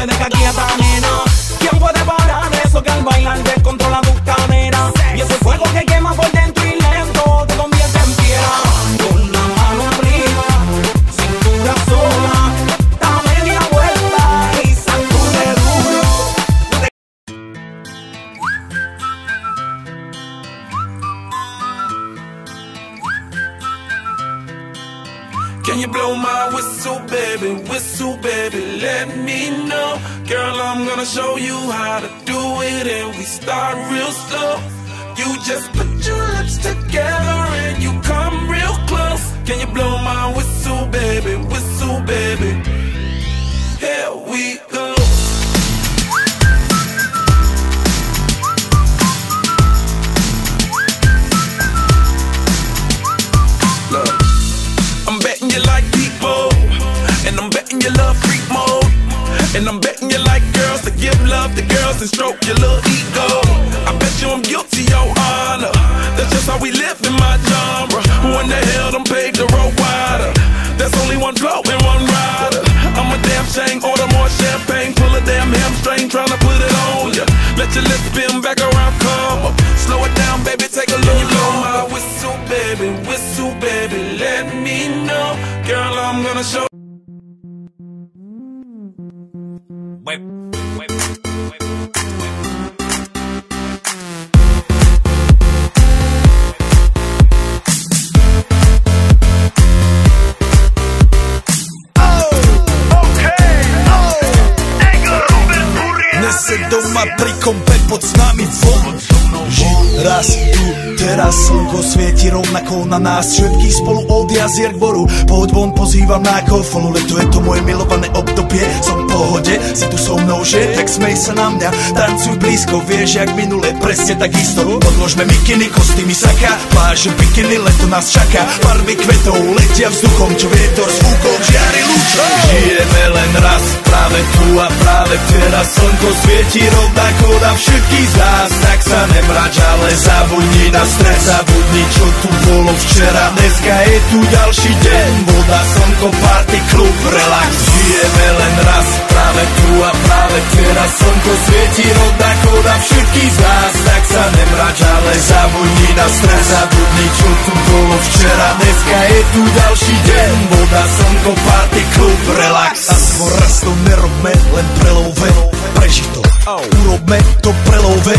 te deja quieta, nena. ¿Quién puede parar eso que al bailar descontrola tus caderas? Y ese fuego que quema por dentro y lento te convierte en piedra. Con la mano arriba, cintura sola, da media vuelta y sacude duro. Can you blow my whistle, baby, let me know. Girl, I'm gonna show you how to do it, and we start real slow. You just put your lips together and you come real close. Can you blow my whistle, baby, here we go. Look, I'm betting you like people, and I'm betting you love freak mode, and I'm betting you like girls to give love to girls and stroke your little ego. I bet you I'm guilty, your honor. That's just how we live in my genre. Who in the hell done paved the road wider? There's only one flow and one rider. I'm a damn shame, order more champagne, pull a damn hamstring, tryna put it on ya. Let your lips spin back around, come up. Slow it down, baby, take a look. Blow my whistle, baby, let me know. Girl, I'm gonna show. Wait. Nese doma pri kompe pod s nami von. Raz tu, teraz slnko svieti rovnako na nás. Všetkých spolu od jazier k boru. Poď von, pozývam na kofolu. Leto je to moje milované obdobie. Som v pohode, si tu so mnou, že? Tak smej sa na mňa, tancuj blízko. Vieš, jak minule, presne takisto. Odložme mikiny, kostýmy saka, pláže bikiny, leto nás čaká. Farby kvetov letia vzduchom, čo vietor s fúkom žiari lúčom. Žijeme len raz, práve tu a práve teraz. Slnko svieti rovnako na všetkých z nás. Tak sa nemrač, ale zabudni na stres. Zabudni, čo tu bolo včera. Dneska je tu ďalší deň. Voda, slnko, party, klub, relax. Žijeme len raz, práve tu a práve teraz. Slnko svieti rovnako na všetkých z nás. Tak sa nemrač, ale zabudni na stres. Zabudni, čo tu bolo včera. Dneska je tu ďalší deň. Voda, slnko, party, klub, relax. A svoj raz to nerobme, len prelove. Preži to, urobme to prelove.